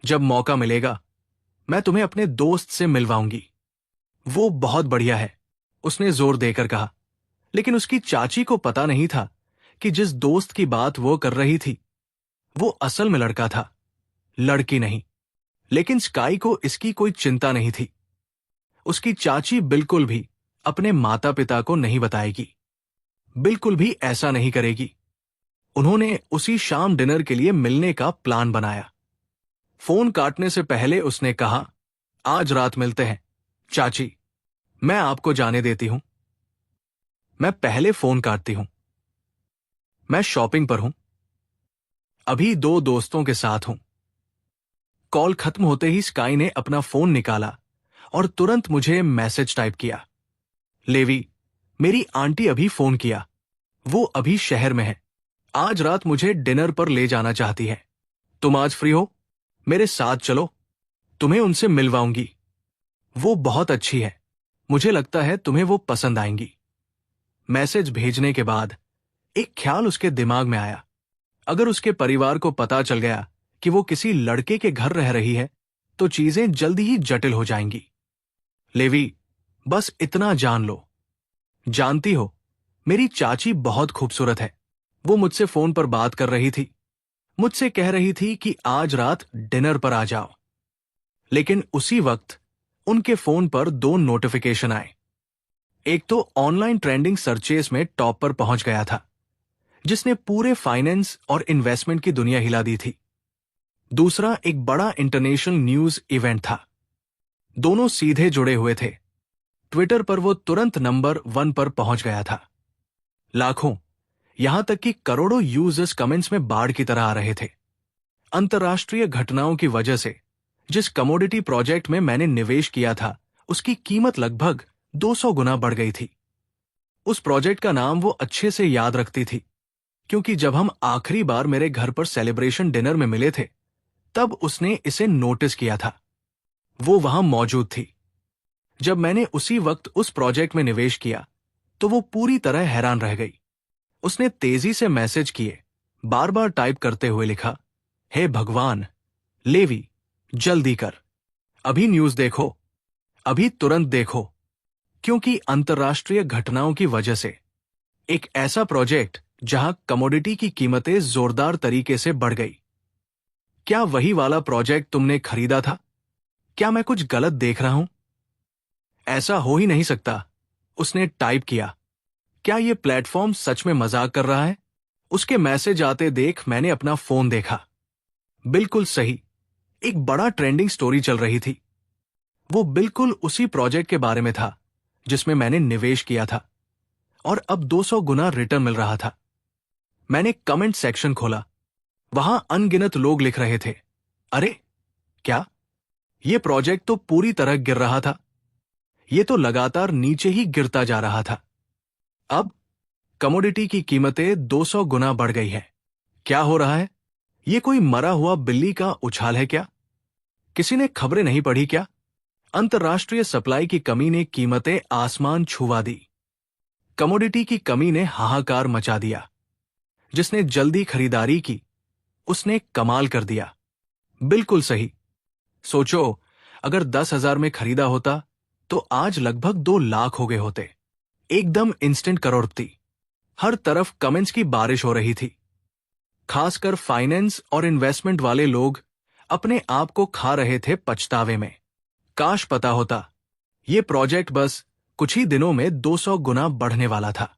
जब मौका मिलेगा मैं तुम्हें अपने दोस्त से मिलवाऊंगी। वो बहुत बढ़िया है, उसने जोर देकर कहा। लेकिन उसकी चाची को पता नहीं था कि जिस दोस्त की बात वो कर रही थी वो असल में लड़का था, लड़की नहीं। लेकिन स्काई को इसकी कोई चिंता नहीं थी। उसकी चाची बिल्कुल भी अपने माता पिता को नहीं बताएगी, बिल्कुल भी ऐसा नहीं करेगी। उन्होंने उसी शाम डिनर के लिए मिलने का प्लान बनाया। फोन काटने से पहले उसने कहा, आज रात मिलते हैं चाची, मैं आपको जाने देती हूं। मैं पहले फोन काटती हूं। मैं शॉपिंग पर हूं, अभी दो दोस्तों के साथ हूं। कॉल खत्म होते ही स्काई ने अपना फोन निकाला और तुरंत मुझे मैसेज टाइप किया। लेवी, मेरी आंटी अभी फोन किया, वो अभी शहर में है, आज रात मुझे डिनर पर ले जाना चाहती है। तुम आज फ्री हो? मेरे साथ चलो, तुम्हें उनसे मिलवाऊंगी। वो बहुत अच्छी है, मुझे लगता है तुम्हें वो पसंद आएंगी। मैसेज भेजने के बाद एक ख्याल उसके दिमाग में आया। अगर उसके परिवार को पता चल गया कि वो किसी लड़के के घर रह रही है तो चीजें जल्दी ही जटिल हो जाएंगी। लेवी, बस इतना जान लो, जानती हो मेरी चाची बहुत खूबसूरत है। वो मुझसे फोन पर बात कर रही थी, मुझसे कह रही थी कि आज रात डिनर पर आ जाओ। लेकिन उसी वक्त उनके फोन पर दो नोटिफिकेशन आए। एक तो ऑनलाइन ट्रेंडिंग सर्चेस में टॉप पर पहुंच गया था, जिसने पूरे फाइनेंस और इन्वेस्टमेंट की दुनिया हिला दी थी। दूसरा एक बड़ा इंटरनेशनल न्यूज इवेंट था। दोनों सीधे जुड़े हुए थे। ट्विटर पर वो तुरंत नंबर 1 पर पहुंच गया था। लाखों, यहां तक कि करोड़ों यूजर्स कमेंट्स में बाढ़ की तरह आ रहे थे। अंतर्राष्ट्रीय घटनाओं की वजह से जिस कमोडिटी प्रोजेक्ट में मैंने निवेश किया था उसकी कीमत लगभग 200 गुना बढ़ गई थी। उस प्रोजेक्ट का नाम वो अच्छे से याद रखती थी, क्योंकि जब हम आखिरी बार मेरे घर पर सेलिब्रेशन डिनर में मिले थे तब उसने इसे नोटिस किया था। वो वहां मौजूद थी। जब मैंने उसी वक्त उस प्रोजेक्ट में निवेश किया तो वो पूरी तरह हैरान रह गई। उसने तेजी से मैसेज किए, बार बार टाइप करते हुए लिखा, हे भगवान, लेवी, जल्दी कर, अभी न्यूज देखो, अभी तुरंत देखो, क्योंकि अंतर्राष्ट्रीय घटनाओं की वजह से एक ऐसा प्रोजेक्ट जहां कमोडिटी की कीमतें जोरदार तरीके से बढ़ गई। क्या वही वाला प्रोजेक्ट तुमने खरीदा था? क्या मैं कुछ गलत देख रहा हूं? ऐसा हो ही नहीं सकता, उसने टाइप किया। क्या यह प्लेटफॉर्म सच में मजाक कर रहा है? उसके मैसेज आते देख मैंने अपना फोन देखा। बिल्कुल सही, एक बड़ा ट्रेंडिंग स्टोरी चल रही थी। वो बिल्कुल उसी प्रोजेक्ट के बारे में था जिसमें मैंने निवेश किया था और अब 200 गुना रिटर्न मिल रहा था। मैंने कमेंट सेक्शन खोला, वहां अनगिनत लोग लिख रहे थे, अरे क्या, यह प्रोजेक्ट तो पूरी तरह गिर रहा था, यह तो लगातार नीचे ही गिरता जा रहा था। अब कमोडिटी की कीमतें 200 गुना बढ़ गई है। क्या हो रहा है? यह कोई मरा हुआ बिल्ली का उछाल है क्या? किसी ने खबरें नहीं पढ़ी क्या? अंतर्राष्ट्रीय सप्लाई की कमी ने कीमतें आसमान छुआ दी। कमोडिटी की कमी ने हाहाकार मचा दिया। जिसने जल्दी खरीदारी की उसने कमाल कर दिया। बिल्कुल सही। सोचो, अगर 10,000 में खरीदा होता तो आज लगभग 2 लाख हो गए होते। एकदम इंस्टेंट करोड़पति। हर तरफ कमेंट्स की बारिश हो रही थी। खासकर फाइनेंस और इन्वेस्टमेंट वाले लोग अपने आप को खा रहे थे पछतावे में। काश पता होता, ये प्रोजेक्ट बस कुछ ही दिनों में 200 गुना बढ़ने वाला था।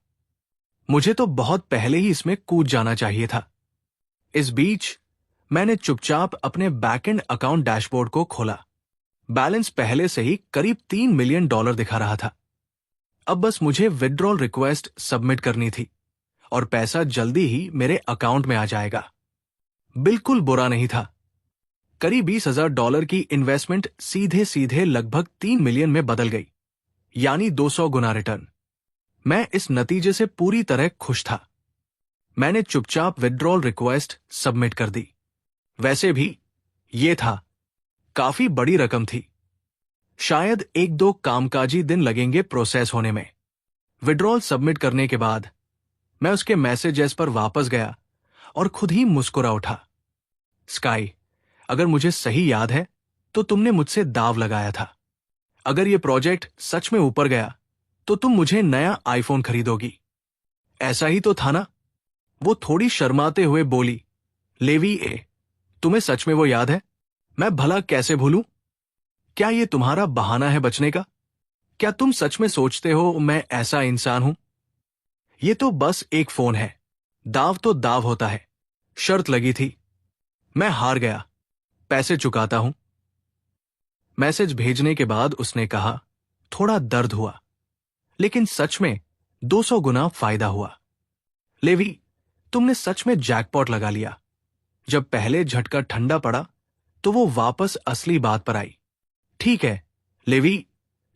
मुझे तो बहुत पहले ही इसमें कूद जाना चाहिए था। इस बीच मैंने चुपचाप अपने बैकएंड अकाउंट डैशबोर्ड को खोला। बैलेंस पहले से ही करीब $3 मिलियन दिखा रहा था। अब बस मुझे विड्रॉल रिक्वेस्ट सबमिट करनी थी और पैसा जल्दी ही मेरे अकाउंट में आ जाएगा। बिल्कुल बुरा नहीं था। करीब $20,000 की इन्वेस्टमेंट सीधे सीधे लगभग 3 मिलियन में बदल गई, यानी 200 गुना रिटर्न। मैं इस नतीजे से पूरी तरह खुश था। मैंने चुपचाप विड्रॉल रिक्वेस्ट सबमिट कर दी। वैसे भी ये था, काफी बड़ी रकम थी। शायद 1-2 कामकाजी दिन लगेंगे प्रोसेस होने में। विड्रॉल सबमिट करने के बाद मैं उसके मैसेजेस पर वापस गया और खुद ही मुस्कुरा उठा। स्काई, अगर मुझे सही याद है तो तुमने मुझसे दाव लगाया था। अगर ये प्रोजेक्ट सच में ऊपर गया तो तुम मुझे नया आईफोन खरीदोगी। ऐसा ही तो था ना? वो थोड़ी शर्माते हुए बोली। लेवी ए, तुम्हें सच में वो याद है? मैं भला कैसे भूलूं? क्या ये तुम्हारा बहाना है बचने का? क्या तुम सच में सोचते हो मैं ऐसा इंसान हूं? ये तो बस एक फोन है। दाव तो दाव होता है। शर्त लगी थी। मैं हार गया। पैसे चुकाता हूं। मैसेज भेजने के बाद उसने कहा, थोड़ा दर्द हुआ, लेकिन सच में 200 गुना फायदा हुआ। लेवी, तुमने सच में जैकपॉट लगा लिया। जब पहले झटका ठंडा पड़ा तो वो वापस असली बात पर आई। ठीक है लेवी,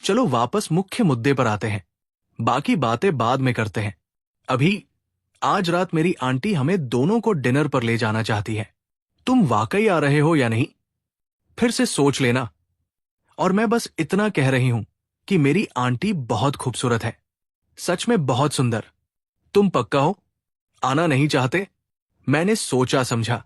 चलो वापस मुख्य मुद्दे पर आते हैं। बाकी बातें बाद में करते हैं। अभी आज रात मेरी आंटी हमें दोनों को डिनर पर ले जाना चाहती है। तुम वाकई आ रहे हो या नहीं? फिर से सोच लेना। और मैं बस इतना कह रही हूं कि मेरी आंटी बहुत खूबसूरत है, सच में बहुत सुंदर। तुम पक्का हो? आना नहीं चाहते? मैंने सोचा समझा।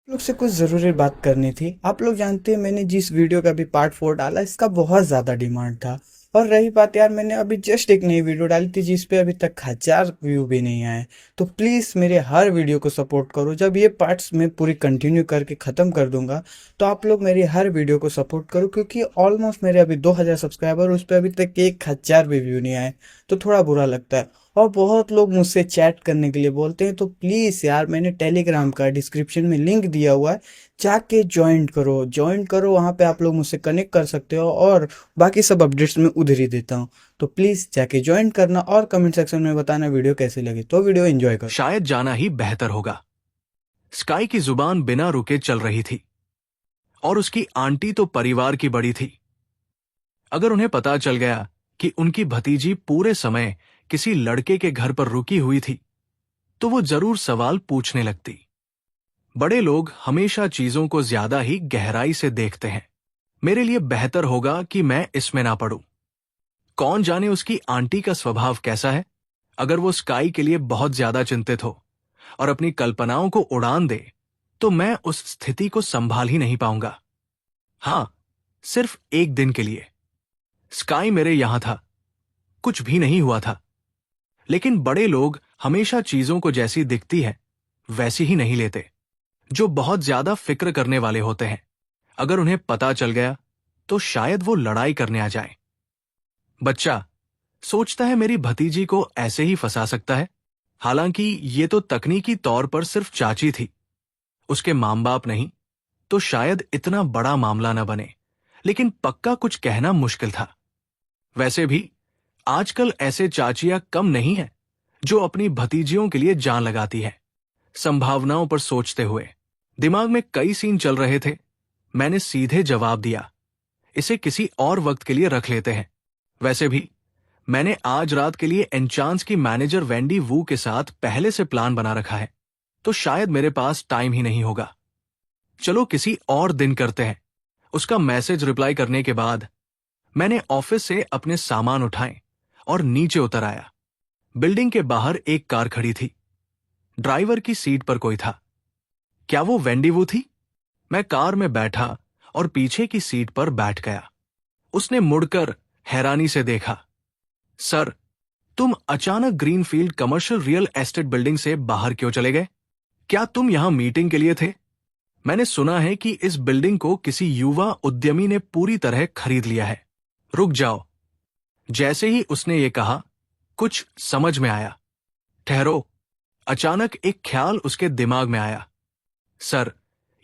लोग से कुछ ज़रूरी बात करनी थी। आप लोग जानते हैं मैंने जिस वीडियो का भी पार्ट 4 डाला इसका बहुत ज़्यादा डिमांड था। और रही बात यार, मैंने अभी जस्ट एक नई वीडियो डाली थी जिस पे अभी तक 1000 व्यू भी नहीं आए। तो प्लीज़ मेरे हर वीडियो को सपोर्ट करो। जब ये पार्ट्स मैं पूरी कंटिन्यू करके ख़त्म कर दूंगा तो आप लोग मेरी हर वीडियो को सपोर्ट करो, क्योंकि ऑलमोस्ट मेरे अभी 2000 सब्सक्राइबर, उस पर अभी तक 1000 भी व्यू नहीं आए। तो थोड़ा बुरा लगता है। और बहुत लोग मुझसे चैट करने के लिए बोलते हैं, तो प्लीज़ यार मैंने टेलीग्राम का डिस्क्रिप्शन में लिंक दिया हुआ है, जाके ज्वाइन करो। वहाँ पे आप लोग मुझसे कनेक्ट कर सकते हो और बाकी सब अपडेट्स मैं उधर ही देता हूँ। तो प्लीज़ जाके ज्वाइन करना और कमेंट सेक्शन में बताना वीडियो कैसी लगी। तो वीडियो एंजॉय करो। शायद जाना ही बेहतर होगा। स्काई की जुबान बिना रुके चल रही थी, और उसकी आंटी तो परिवार की बड़ी थी। अगर उन्हें पता चल गया कि उनकी भतीजी पूरे समय किसी लड़के के घर पर रुकी हुई थी तो वो जरूर सवाल पूछने लगती। बड़े लोग हमेशा चीजों को ज्यादा ही गहराई से देखते हैं। मेरे लिए बेहतर होगा कि मैं इसमें ना पड़ूं। कौन जाने उसकी आंटी का स्वभाव कैसा है। अगर वो स्काई के लिए बहुत ज्यादा चिंतित हो और अपनी कल्पनाओं को उड़ान दे तो मैं उस स्थिति को संभाल ही नहीं पाऊंगा। हां, सिर्फ एक दिन के लिए। स्काई मेरे यहां था, कुछ भी नहीं हुआ था। लेकिन बड़े लोग हमेशा चीजों को जैसी दिखती है वैसी ही नहीं लेते। जो बहुत ज्यादा फिक्र करने वाले होते हैं, अगर उन्हें पता चल गया तो शायद वो लड़ाई करने आ जाए। बच्चा सोचता है मेरी भतीजी को ऐसे ही फंसा सकता है। हालांकि ये तो तकनीकी तौर पर सिर्फ चाची थी, उसके मां बाप नहीं, तो शायद इतना बड़ा मामला न बने। लेकिन पक्का कुछ कहना मुश्किल था। वैसे भी आजकल ऐसे चाचियां कम नहीं है जो अपनी भतीजियों के लिए जान लगाती है। संभावनाओं पर सोचते हुए दिमाग में कई सीन चल रहे थे। मैंने सीधे जवाब दिया, इसे किसी और वक्त के लिए रख लेते हैं। वैसे भी मैंने आज रात के लिए एनचांस की मैनेजर वेंडी वू के साथ पहले से प्लान बना रखा है, तो शायद मेरे पास टाइम ही नहीं होगा। चलो किसी और दिन करते हैं। उसका मैसेज रिप्लाई करने के बाद मैंने ऑफिस से अपने सामान उठाए और नीचे उतर आया। बिल्डिंग के बाहर एक कार खड़ी थी। ड्राइवर की सीट पर कोई था। क्या वो वेंडी वू थी? मैं कार में बैठा और पीछे की सीट पर बैठ गया। उसने मुड़कर हैरानी से देखा। सर, तुम अचानक greenfield commercial real estate building से बाहर क्यों चले गए? क्या तुम यहां मीटिंग के लिए थे? मैंने सुना है कि इस बिल्डिंग को किसी युवा उद्यमी ने पूरी तरह खरीद लिया है। रुक जाओ। जैसे ही उसने ये कहा, कुछ समझ में आया। ठहरो। अचानक एक ख्याल उसके दिमाग में आया। सर,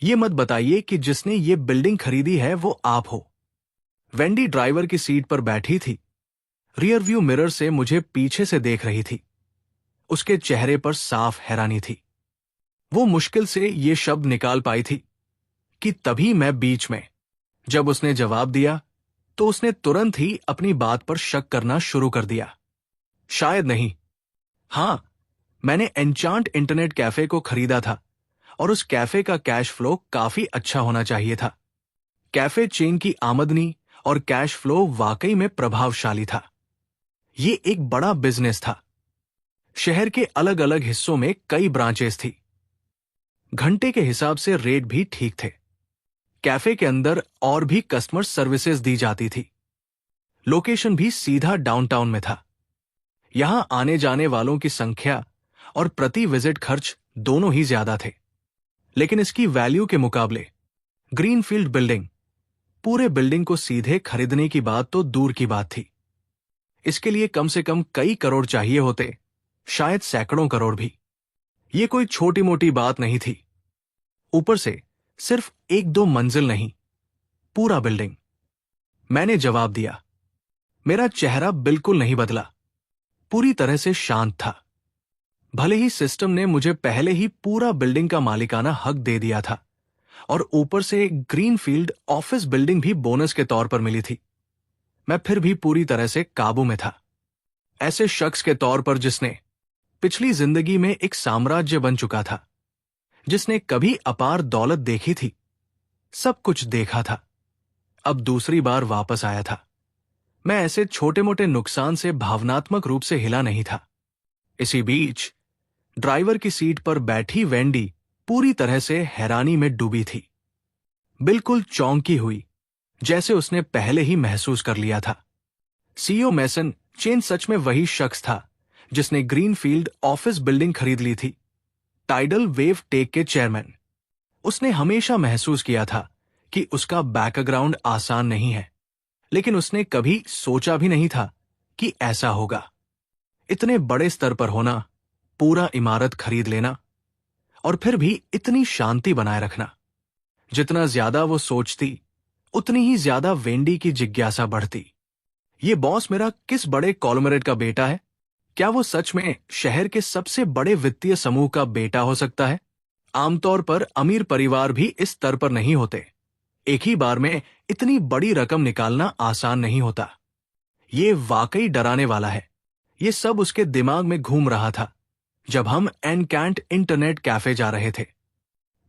ये मत बताइए कि जिसने ये बिल्डिंग खरीदी है वो आप हो। वेंडी ड्राइवर की सीट पर बैठी थी। रियर व्यू मिरर से मुझे पीछे से देख रही थी। उसके चेहरे पर साफ हैरानी थी। वो मुश्किल से ये शब्द निकाल पाई थी कि तभी मैं बीच में। जब उसने जवाब दिया तो उसने तुरंत ही अपनी बात पर शक करना शुरू कर दिया। शायद नहीं। हां, मैंने एन्चांट इंटरनेट कैफे को खरीदा था और उस कैफे का कैश फ्लो काफी अच्छा होना चाहिए था। कैफे चेन की आमदनी और कैश फ्लो वाकई में प्रभावशाली था। ये एक बड़ा बिजनेस था। शहर के अलग अलग हिस्सों में कई ब्रांचेस थी। घंटे के हिसाब से रेट भी ठीक थे। कैफे के अंदर और भी कस्टमर सर्विसेज दी जाती थी। लोकेशन भी सीधा डाउनटाउन में था। यहां आने जाने वालों की संख्या और प्रति विजिट खर्च दोनों ही ज्यादा थे, लेकिन इसकी वैल्यू के मुकाबले ग्रीनफील्ड बिल्डिंग, पूरे बिल्डिंग को सीधे खरीदने की बात तो दूर की बात थी। इसके लिए कम से कम कई करोड़ चाहिए होते, शायद सैकड़ों करोड़ भी। ये कोई छोटी मोटी बात नहीं थी। ऊपर से सिर्फ एक दो मंजिल नहीं, पूरा बिल्डिंग। मैंने जवाब दिया। मेरा चेहरा बिल्कुल नहीं बदला, पूरी तरह से शांत था। भले ही सिस्टम ने मुझे पहले ही पूरा बिल्डिंग का मालिकाना हक दे दिया था और ऊपर से ग्रीनफील्ड ऑफिस बिल्डिंग भी बोनस के तौर पर मिली थी, मैं फिर भी पूरी तरह से काबू में था। ऐसे शख्स के तौर पर जिसने पिछली जिंदगी में एक साम्राज्य बन चुका था, जिसने कभी अपार दौलत देखी थी, सब कुछ देखा था, अब दूसरी बार वापस आया था। मैं ऐसे छोटे मोटे नुकसान से भावनात्मक रूप से हिला नहीं था। इसी बीच ड्राइवर की सीट पर बैठी वेंडी पूरी तरह से हैरानी में डूबी थी, बिल्कुल चौंकी हुई, जैसे उसने पहले ही महसूस कर लिया था। सीईओ मेसन चेन सच में वही शख्स था जिसने ग्रीनफील्ड ऑफिस बिल्डिंग खरीद ली थी, टाइडल वेव टेक के चेयरमैन। उसने हमेशा महसूस किया था कि उसका बैकग्राउंड आसान नहीं है, लेकिन उसने कभी सोचा भी नहीं था कि ऐसा होगा। इतने बड़े स्तर पर होना, पूरा इमारत खरीद लेना और फिर भी इतनी शांति बनाए रखना। जितना ज्यादा वो सोचती, उतनी ही ज्यादा वेंडी की जिज्ञासा बढ़ती। ये बॉस मेरा किस बड़े कॉलोमरेट का बेटा है? क्या वो सच में शहर के सबसे बड़े वित्तीय समूह का बेटा हो सकता है? आमतौर पर अमीर परिवार भी इस स्तर पर नहीं होते। एक ही बार में इतनी बड़ी रकम निकालना आसान नहीं होता। ये वाकई डराने वाला है। ये सब उसके दिमाग में घूम रहा था जब हम एनकैंट इंटरनेट कैफे जा रहे थे।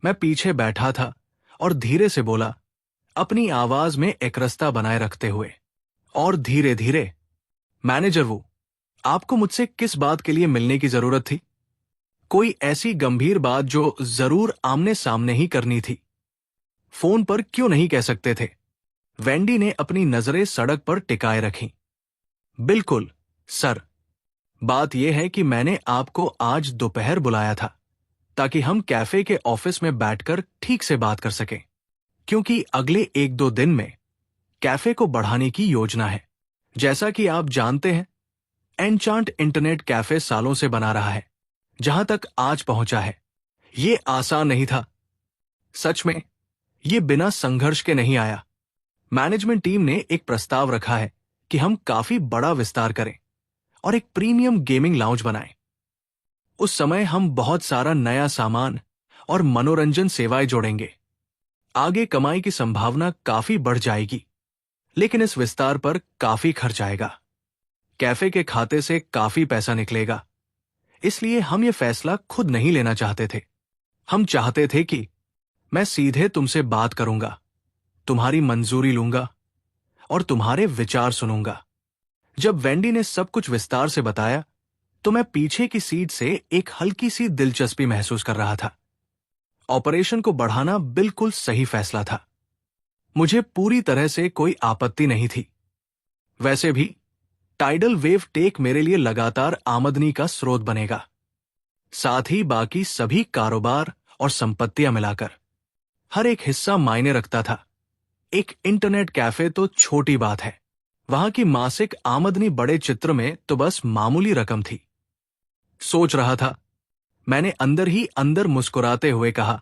मैं पीछे बैठा था और धीरे से बोला, अपनी आवाज में एकरसता बनाए रखते हुए, और धीरे धीरे, मैनेजर वो, आपको मुझसे किस बात के लिए मिलने की जरूरत थी? कोई ऐसी गंभीर बात जो जरूर आमने सामने ही करनी थी। फोन पर क्यों नहीं कह सकते थे? वेंडी ने अपनी नजरें सड़क पर टिकाए रखीं। बिल्कुल सर, बात यह है कि मैंने आपको आज दोपहर बुलाया था ताकि हम कैफे के ऑफिस में बैठकर ठीक से बात कर सकें, क्योंकि अगले एक दो दिन में कैफे को बढ़ाने की योजना है। जैसा कि आप जानते हैं, एनचांट इंटरनेट कैफे सालों से बना रहा है, जहां तक आज पहुंचा है। ये आसान नहीं था। सच में ये बिना संघर्ष के नहीं आया। मैनेजमेंट टीम ने एक प्रस्ताव रखा है कि हम काफी बड़ा विस्तार करें और एक प्रीमियम गेमिंग लाउंज बनाएं। उस समय हम बहुत सारा नया सामान और मनोरंजन सेवाएं जोड़ेंगे। आगे कमाई की संभावना काफी बढ़ जाएगी, लेकिन इस विस्तार पर काफी खर्च आएगा। कैफे के खाते से काफी पैसा निकलेगा, इसलिए हम ये फैसला खुद नहीं लेना चाहते थे। हम चाहते थे कि मैं सीधे तुमसे बात करूंगा, तुम्हारी मंजूरी लूंगा और तुम्हारे विचार सुनूंगा। जब वेंडी ने सब कुछ विस्तार से बताया तो मैं पीछे की सीट से एक हल्की सी दिलचस्पी महसूस कर रहा था। ऑपरेशन को बढ़ाना बिल्कुल सही फैसला था। मुझे पूरी तरह से कोई आपत्ति नहीं थी। वैसे भी टाइडल वेव टेक मेरे लिए लगातार आमदनी का स्रोत बनेगा, साथ ही बाकी सभी कारोबार और संपत्तियां मिलाकर। हर एक हिस्सा मायने रखता था। एक इंटरनेट कैफे तो छोटी बात है, वहां की मासिक आमदनी बड़े चित्र में तो बस मामूली रकम थी। सोच रहा था, मैंने अंदर ही अंदर मुस्कुराते हुए कहा,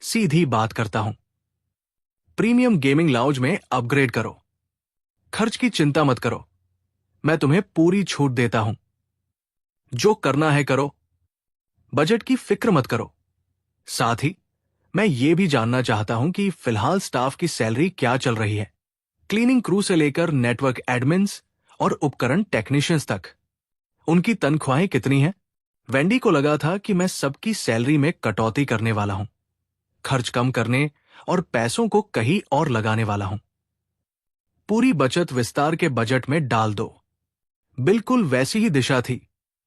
सीधी बात करता हूं। प्रीमियम गेमिंग लाउंज में अपग्रेड करो, खर्च की चिंता मत करो, मैं तुम्हें पूरी छूट देता हूं। जो करना है करो, बजट की फिक्र मत करो। साथ ही मैं ये भी जानना चाहता हूं कि फिलहाल स्टाफ की सैलरी क्या चल रही है, क्लीनिंग क्रू से लेकर नेटवर्क एडमिन्स और उपकरण टेक्नीशियंस तक। उनकी तनख्वाहें कितनी हैं? वेंडी को लगा था कि मैं सबकी सैलरी में कटौती करने वाला हूं, खर्च कम करने और पैसों को कहीं और लगाने वाला हूं। पूरी बचत विस्तार के बजट में डाल दो। बिल्कुल वैसी ही दिशा थी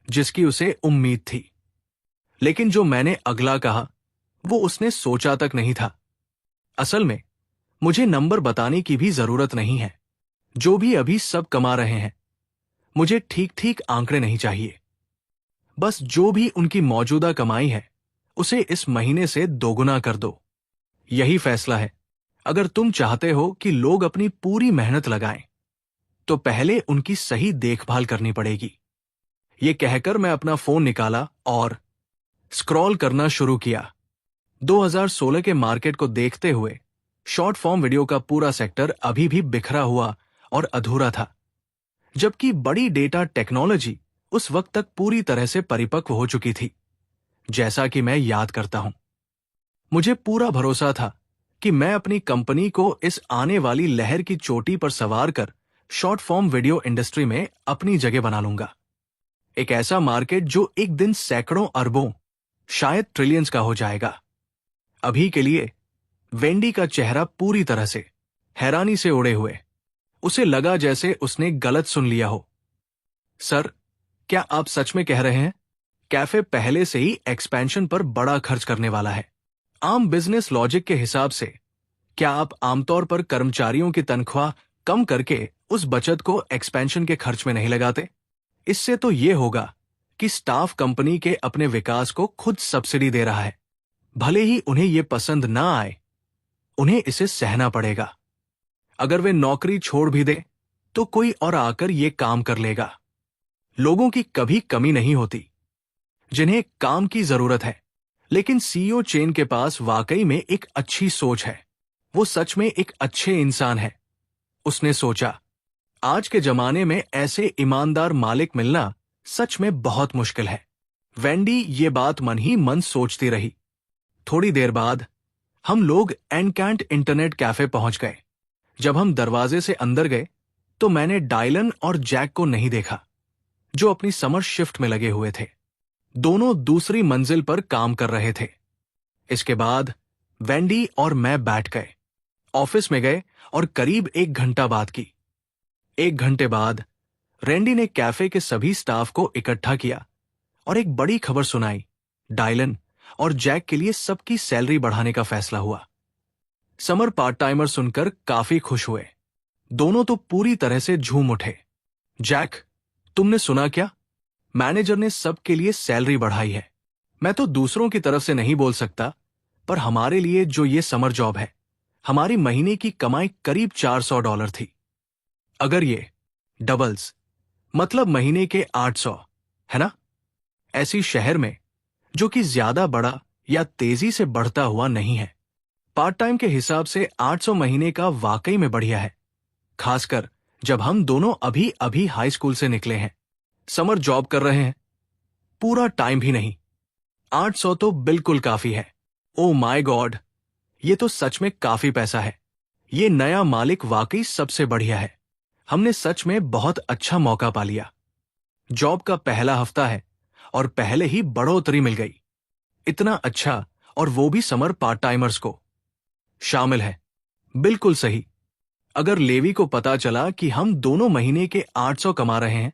जिसकी उसे उम्मीद थी। लेकिन जो मैंने अगला कहा वो उसने सोचा तक नहीं था। असल में मुझे नंबर बताने की भी जरूरत नहीं है। जो भी अभी सब कमा रहे हैं, मुझे ठीक ठीक आंकड़े नहीं चाहिए। बस जो भी उनकी मौजूदा कमाई है, उसे इस महीने से दोगुना कर दो। यही फैसला है। अगर तुम चाहते हो कि लोग अपनी पूरी मेहनत लगाएं, तो पहले उनकी सही देखभाल करनी पड़ेगी। ये कहकर मैं अपना फोन निकाला और स्क्रॉल करना शुरू किया। 2016 के मार्केट को देखते हुए शॉर्ट फॉर्म वीडियो का पूरा सेक्टर अभी भी बिखरा हुआ और अधूरा था, जबकि बड़ी डेटा टेक्नोलॉजी उस वक्त तक पूरी तरह से परिपक्व हो चुकी थी। जैसा कि मैं याद करता हूं, मुझे पूरा भरोसा था कि मैं अपनी कंपनी को इस आने वाली लहर की चोटी पर सवार कर शॉर्ट फॉर्म वीडियो इंडस्ट्री में अपनी जगह बना लूंगा। एक ऐसा मार्केट जो एक दिन सैकड़ों अरबों, शायद ट्रिलियंस का हो जाएगा। अभी के लिए वेंडी का चेहरा पूरी तरह से हैरानी से उड़े हुए। उसे लगा जैसे उसने गलत सुन लिया हो। सर, क्या आप सच में कह रहे हैं? कैफे पहले से ही एक्सपेंशन पर बड़ा खर्च करने वाला है। आम बिजनेस लॉजिक के हिसाब से क्या आप आमतौर पर कर्मचारियों की तनख्वाह कम करके उस बचत को एक्सपेंशन के खर्च में नहीं लगाते? इससे तो यह होगा कि स्टाफ कंपनी के अपने विकास को खुद सब्सिडी दे रहा है। भले ही उन्हें यह पसंद ना आए, उन्हें इसे सहना पड़ेगा। अगर वे नौकरी छोड़ भी दे, तो कोई और आकर यह काम कर लेगा। लोगों की कभी कमी नहीं होती जिन्हें काम की जरूरत है, लेकिन सीईओ चेन के पास वाकई में एक अच्छी सोच है। वो सच में एक अच्छे इंसान है। उसने सोचा, आज के जमाने में ऐसे ईमानदार मालिक मिलना सच में बहुत मुश्किल है। वेंडी ये बात मन ही मन सोचती रही। थोड़ी देर बाद हम लोग एनकैंट इंटरनेट कैफे पहुंच गए। जब हम दरवाजे से अंदर गए, तो मैंने डायलन और जैक को नहीं देखा, जो अपनी समर शिफ्ट में लगे हुए थे। दोनों दूसरी मंजिल पर काम कर रहे थे। इसके बाद वेंडी और मैं बैठ गए, ऑफिस में गए और करीब 1 घंटा बात की। 1 घंटे बाद रेंडी ने कैफे के सभी स्टाफ को इकट्ठा किया और एक बड़ी खबर सुनाई। डायलन और जैक के लिए सबकी सैलरी बढ़ाने का फैसला हुआ। समर पार्ट टाइमर सुनकर काफी खुश हुए। दोनों तो पूरी तरह से झूम उठे। जैक, तुमने सुना क्या? मैनेजर ने सबके लिए सैलरी बढ़ाई है। मैं तो दूसरों की तरफ से नहीं बोल सकता, पर हमारे लिए जो ये समर जॉब है, हमारी महीने की कमाई करीब $400 थी। अगर ये डबल्स, मतलब महीने के 800, है ना? ऐसी शहर में जो कि ज्यादा बड़ा या तेजी से बढ़ता हुआ नहीं है। पार्ट टाइम के हिसाब से 800 महीने का वाकई में बढ़िया है, खासकर जब हम दोनों अभी अभी हाई स्कूल से निकले हैं, समर जॉब कर रहे हैं, पूरा टाइम भी नहीं। 800 तो बिल्कुल काफी है। ओ माय गॉड, ये तो सच में काफी पैसा है। ये नया मालिक वाकई सबसे बढ़िया है। हमने सच में बहुत अच्छा मौका पा लिया। जॉब का पहला हफ्ता है और पहले ही बढ़ोतरी मिल गई। इतना अच्छा, और वो भी समर पार्ट टाइमर्स को शामिल है। बिल्कुल सही। अगर लेवी को पता चला कि हम दोनों महीने के 800 कमा रहे हैं,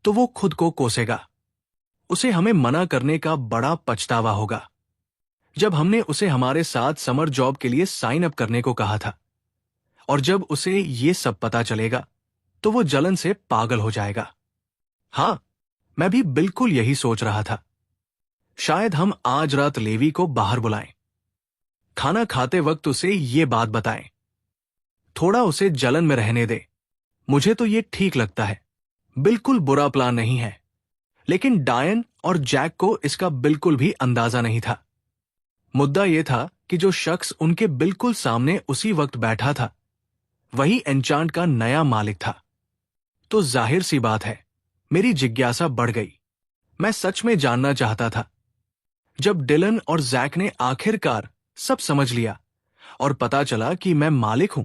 तो वो खुद को कोसेगा। उसे हमें मना करने का बड़ा पछतावा होगा। जब हमने उसे हमारे साथ समर जॉब के लिए साइन अप करने को कहा था, और जब उसे ये सब पता चलेगा, तो वो जलन से पागल हो जाएगा। हाँ, मैं भी बिल्कुल यही सोच रहा था। शायद हम आज रात लेवी को बाहर बुलाएं। खाना खाते वक्त उसे ये बात बताएं। थोड़ा उसे जलन में रहने दे। मुझे तो ये ठीक लगता है। बिल्कुल बुरा प्लान नहीं है। लेकिन डायन और जैक को इसका बिल्कुल भी अंदाजा नहीं था। मुद्दा यह था कि जो शख्स उनके बिल्कुल सामने उसी वक्त बैठा था, वही एन्चांट का नया मालिक था। तो जाहिर सी बात है, मेरी जिज्ञासा बढ़ गई। मैं सच में जानना चाहता था। जब डिलन और जैक ने आखिरकार सब समझ लिया और पता चला कि मैं मालिक हूं,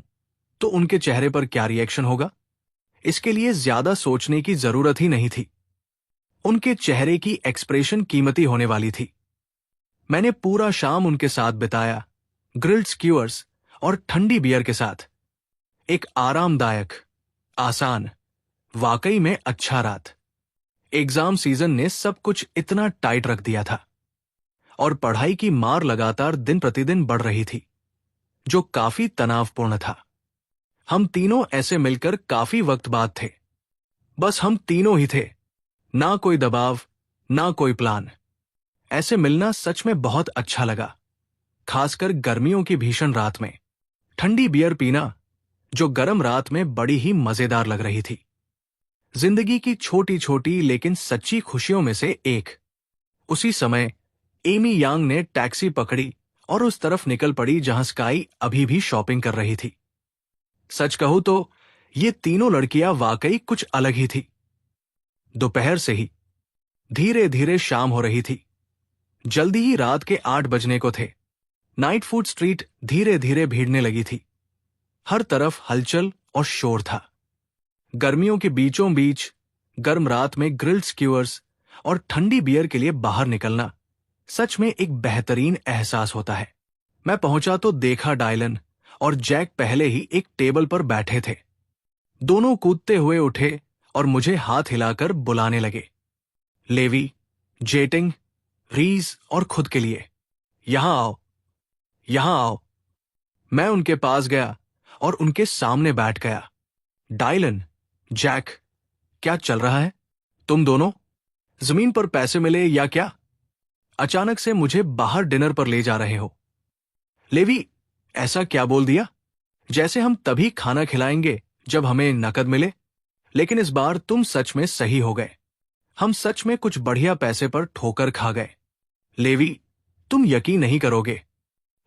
तो उनके चेहरे पर क्या रिएक्शन होगा? इसके लिए ज्यादा सोचने की जरूरत ही नहीं थी। उनके चेहरे की एक्सप्रेशन कीमती होने वाली थी। मैंने पूरा शाम उनके साथ बिताया, ग्रिल्ड स्क्यूअर्स और ठंडी बियर के साथ। एक आरामदायक, आसान, वाकई में अच्छा रात। एग्जाम सीजन ने सब कुछ इतना टाइट रख दिया था और पढ़ाई की मार लगातार दिन प्रतिदिन बढ़ रही थी। जो काफी तनावपूर्ण था। हम तीनों ऐसे मिलकर काफी वक्त बाद थे। बस हम तीनों ही थे, ना कोई दबाव, ना कोई प्लान। ऐसे मिलना सच में बहुत अच्छा लगा, खासकर गर्मियों की भीषण रात में। ठंडी बियर पीना, जो गर्म रात में बड़ी ही मजेदार लग रही थी। जिंदगी की छोटी छोटी लेकिन सच्ची खुशियों में से एक। उसी समय एमी यांग ने टैक्सी पकड़ी और उस तरफ निकल पड़ी जहां स्काई अभी भी शॉपिंग कर रही थी। सच कहूं तो ये तीनों लड़कियां वाकई कुछ अलग ही थी। दोपहर से ही धीरे धीरे शाम हो रही थी। जल्दी ही रात के 8 बजने को थे। नाइट फूड स्ट्रीट धीरे धीरे भीड़ने लगी थी। हर तरफ हलचल और शोर था। गर्मियों के बीचों बीच गर्म रात में ग्रिल्ड स्क्यूअर्स और ठंडी बियर के लिए बाहर निकलना सच में एक बेहतरीन एहसास होता है। मैं पहुंचा तो देखा डायलन और जैक पहले ही एक टेबल पर बैठे थे। दोनों कूदते हुए उठे और मुझे हाथ हिलाकर बुलाने लगे। लेवी, जेटिंग, रीज और खुद के लिए, यहां आओ, यहां आओ। मैं उनके पास गया और उनके सामने बैठ गया। डायलन, जैक, क्या चल रहा है? तुम दोनों जमीन पर पैसे मिले या क्या? अचानक से मुझे बाहर डिनर पर ले जा रहे हो। लेवी, ऐसा क्या बोल दिया? जैसे हम तभी खाना खिलाएंगे जब हमें नकद मिले। लेकिन इस बार तुम सच में सही हो गए। हम सच में कुछ बढ़िया पैसे पर ठोकर खा गए। लेवी, तुम यकीन नहीं करोगे,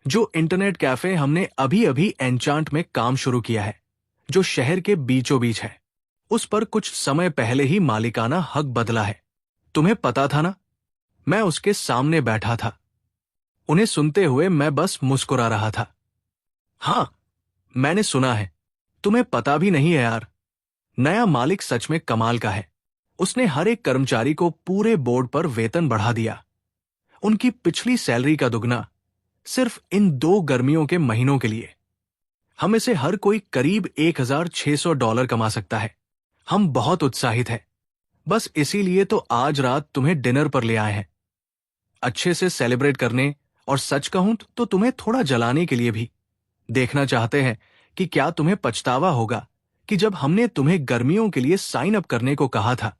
जो इंटरनेट कैफे हमने अभी अभी एन्चांट में काम शुरू किया है, जो शहर के बीचों बीच है, उस पर कुछ समय पहले ही मालिकाना हक बदला है। तुम्हें पता था ना? मैं उसके सामने बैठा था। उन्हें सुनते हुए मैं बस मुस्कुरा रहा था। हाँ, मैंने सुना है। तुम्हें पता भी नहीं है यार। नया मालिक सच में कमाल का है। उसने हर एक कर्मचारी को पूरे बोर्ड पर वेतन बढ़ा दिया। उनकी पिछली सैलरी का दुगना, सिर्फ इन 2 गर्मियों के महीनों के लिए। हम इसे हर कोई करीब $1,600 कमा सकता है। हम बहुत उत्साहित हैं। बस इसीलिए तो आज रात तुम्हें डिनर पर ले आए हैं, अच्छे से सेलिब्रेट करने, और सच कहूं तो तुम्हें थोड़ा जलाने के लिए भी। देखना चाहते हैं कि क्या तुम्हें पछतावा होगा कि जब हमने तुम्हें गर्मियों के लिए साइन अप करने को कहा था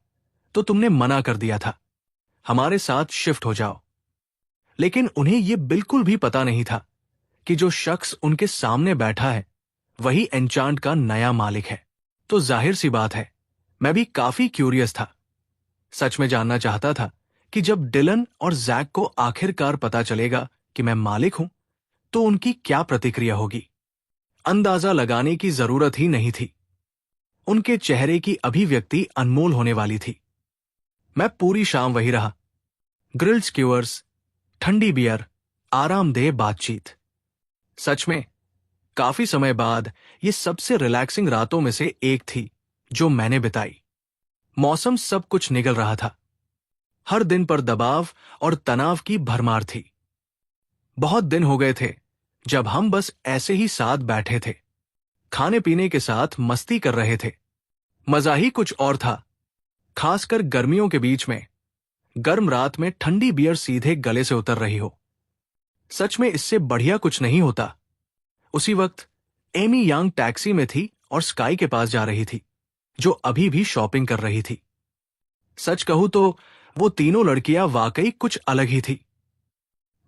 तो तुमने मना कर दिया था। हमारे साथ शिफ्ट हो जाओ। लेकिन उन्हें यह बिल्कुल भी पता नहीं था कि जो शख्स उनके सामने बैठा है वही एन्चांट का नया मालिक है। तो जाहिर सी बात है, मैं भी काफी क्यूरियस था। सच में जानना चाहता था कि जब डिलन और जैक को आखिरकार पता चलेगा कि मैं मालिक हूं तो उनकी क्या प्रतिक्रिया होगी। अंदाजा लगाने की जरूरत ही नहीं थी। उनके चेहरे की अभिव्यक्ति अनमोल होने वाली थी। मैं पूरी शाम वही रहा। ग्रिल्ड स्क्यूअर्स, ठंडी बियर, आरामदेह बातचीत। सच में काफी समय बाद ये सबसे रिलैक्सिंग रातों में से एक थी जो मैंने बिताई। मौसम सब कुछ निगल रहा था। हर दिन पर दबाव और तनाव की भरमार थी। बहुत दिन हो गए थे जब हम बस ऐसे ही साथ बैठे थे, खाने पीने के साथ मस्ती कर रहे थे। मजा ही कुछ और था, खासकर गर्मियों के बीच में, गर्म रात में ठंडी बियर सीधे गले से उतर रही हो। सच में इससे बढ़िया कुछ नहीं होता। उसी वक्त एमी यांग टैक्सी में थी और स्काई के पास जा रही थी, जो अभी भी शॉपिंग कर रही थी। सच कहूं तो वो तीनों लड़कियां वाकई कुछ अलग ही थी।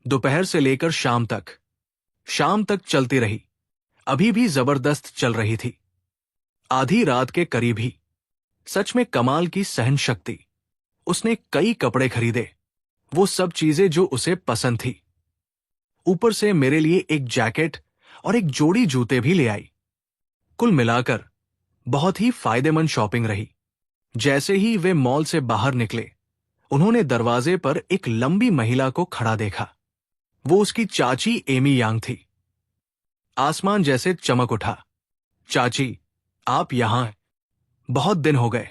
दोपहर से लेकर शाम तक चलती रही, अभी भी जबरदस्त चल रही थी। आधी रात के करीब ही। सच में कमाल की सहन शक्ति। उसने कई कपड़े खरीदे, वो सब चीजें जो उसे पसंद थी। ऊपर से मेरे लिए एक जैकेट और एक जोड़ी जूते भी ले आई। कुल मिलाकर बहुत ही फायदेमंद शॉपिंग रही। जैसे ही वे मॉल से बाहर निकले, उन्होंने दरवाजे पर एक लंबी महिला को खड़ा देखा। वो उसकी चाची एमी यांग थी। आसमान जैसे चमक उठा। चाची, आप यहां हैं। बहुत दिन हो गए।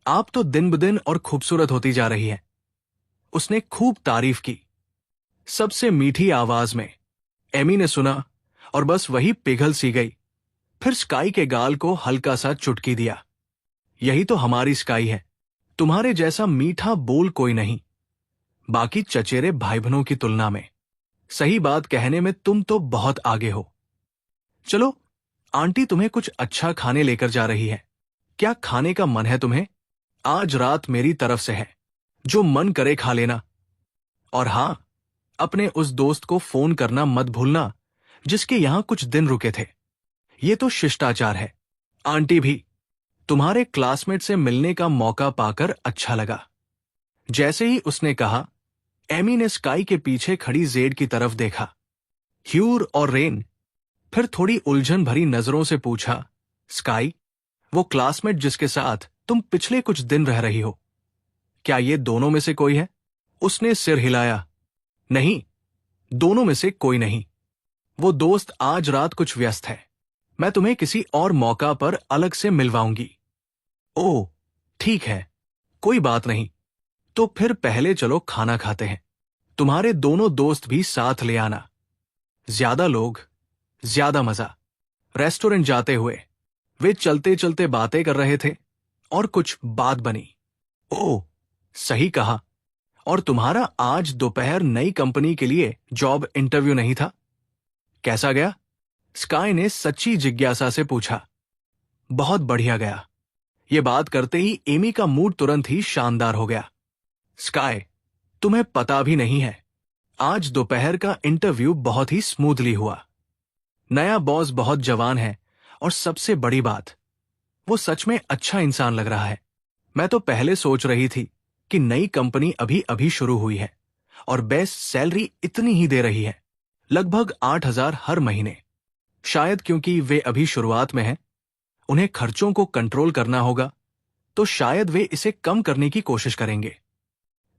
आप तो दिन ब दिन और खूबसूरत होती जा रही हैं। उसने खूब तारीफ की, सबसे मीठी आवाज में। एमी ने सुना और बस वही पिघल सी गई। फिर स्काई के गाल को हल्का सा चुटकी दिया। यही तो हमारी स्काई है। तुम्हारे जैसा मीठा बोल कोई नहीं, बाकी चचेरे भाई बहनों की तुलना में। सही बात कहने में तुम तो बहुत आगे हो। चलो, आंटी तुम्हें कुछ अच्छा खाने लेकर जा रही है। क्या खाने का मन है तुम्हें? आज रात मेरी तरफ से है, जो मन करे खा लेना। और हाँ, अपने उस दोस्त को फोन करना मत भूलना जिसके यहां कुछ दिन रुके थे। ये तो शिष्टाचार है। आंटी भी, तुम्हारे क्लासमेट से मिलने का मौका पाकर अच्छा लगा। जैसे ही उसने कहा, एमी ने स्काई के पीछे खड़ी जेड की तरफ देखा। ह्यूर और रेन, फिर थोड़ी उलझन भरी नजरों से पूछा, स्काई, वो क्लासमेट जिसके साथ तुम पिछले कुछ दिन रह रही हो, क्या ये दोनों में से कोई है? उसने सिर हिलाया। नहीं, दोनों में से कोई नहीं। वो दोस्त आज रात कुछ व्यस्त है। मैं तुम्हें किसी और मौका पर अलग से मिलवाऊंगी। ओह, ठीक है, कोई बात नहीं। तो फिर पहले चलो खाना खाते हैं। तुम्हारे दोनों दोस्त भी साथ ले आना। ज्यादा लोग, ज्यादा मजा। रेस्टोरेंट जाते हुए वे चलते चलते बातें कर रहे थे और कुछ बात बनी। ओह, सही कहा। और तुम्हारा आज दोपहर नई कंपनी के लिए जॉब इंटरव्यू नहीं था? कैसा गया? स्काई ने सच्ची जिज्ञासा से पूछा। बहुत बढ़िया गया। ये बात करते ही एमी का मूड तुरंत ही शानदार हो गया। स्काई, तुम्हें पता भी नहीं है, आज दोपहर का इंटरव्यू बहुत ही स्मूथली हुआ। नया बॉस बहुत जवान है और सबसे बड़ी बात, वो सच में अच्छा इंसान लग रहा है। मैं तो पहले सोच रही थी कि नई कंपनी अभी अभी शुरू हुई है और बेस्ट सैलरी इतनी ही दे रही है, लगभग 8,000 हर महीने। शायद क्योंकि वे अभी शुरुआत में हैं, उन्हें खर्चों को कंट्रोल करना होगा, तो शायद वे इसे कम करने की कोशिश करेंगे।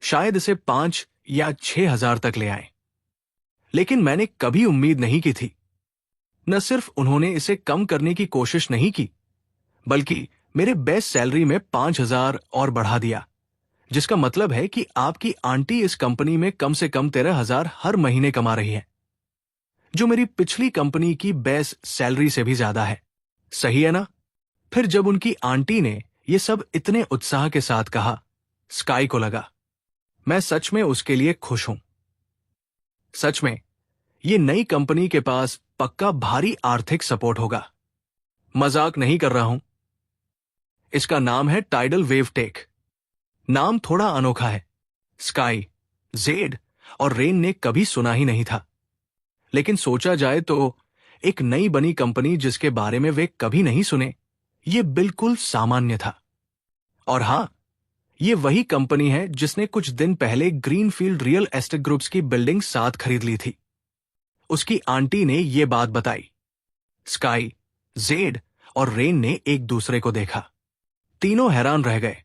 शायद इसे 5 या 6,000 तक ले आए। लेकिन मैंने कभी उम्मीद नहीं की थी। न सिर्फ उन्होंने इसे कम करने की कोशिश नहीं की, बल्कि मेरे बेस्ट सैलरी में 5,000 और बढ़ा दिया, जिसका मतलब है कि आपकी आंटी इस कंपनी में कम से कम 13,000 हर महीने कमा रही है, जो मेरी पिछली कंपनी की बेस्ट सैलरी से भी ज्यादा है। सही है ना? फिर जब उनकी आंटी ने यह सब इतने उत्साह के साथ कहा, स्काई को लगा मैं सच में उसके लिए खुश हूं। सच में, ये नई कंपनी के पास पक्का भारी आर्थिक सपोर्ट होगा। मजाक नहीं कर रहा हूं। इसका नाम है टाइडल वेव टेक। नाम थोड़ा अनोखा है। स्काई, जेड और रेन ने कभी सुना ही नहीं था। लेकिन सोचा जाए तो एक नई बनी कंपनी जिसके बारे में वे कभी नहीं सुने, ये बिल्कुल सामान्य था। और हां, ये वही कंपनी है जिसने कुछ दिन पहले ग्रीनफील्ड रियल एस्टेट ग्रुप्स की बिल्डिंग साथ खरीद ली थी। उसकी आंटी ने ये बात बताई। स्काई, जेड और रेन ने एक दूसरे को देखा। तीनों हैरान रह गए।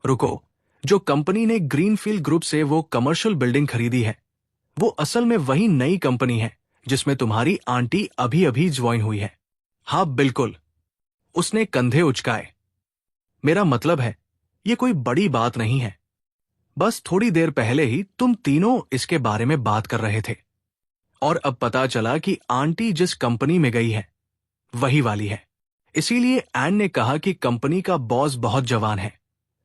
रुको, जो कंपनी ने ग्रीनफील्ड ग्रुप से वो कमर्शियल बिल्डिंग खरीदी है, वो असल में वही नई कंपनी है जिसमें तुम्हारी आंटी अभी अभी ज्वाइन हुई है। हाँ बिल्कुल, उसने कंधे उचकाए। मेरा मतलब है, ये कोई बड़ी बात नहीं है। बस थोड़ी देर पहले ही तुम तीनों इसके बारे में बात कर रहे थे और अब पता चला कि आंटी जिस कंपनी में गई है वही वाली है। इसीलिए एन ने कहा कि कंपनी का बॉस बहुत जवान है,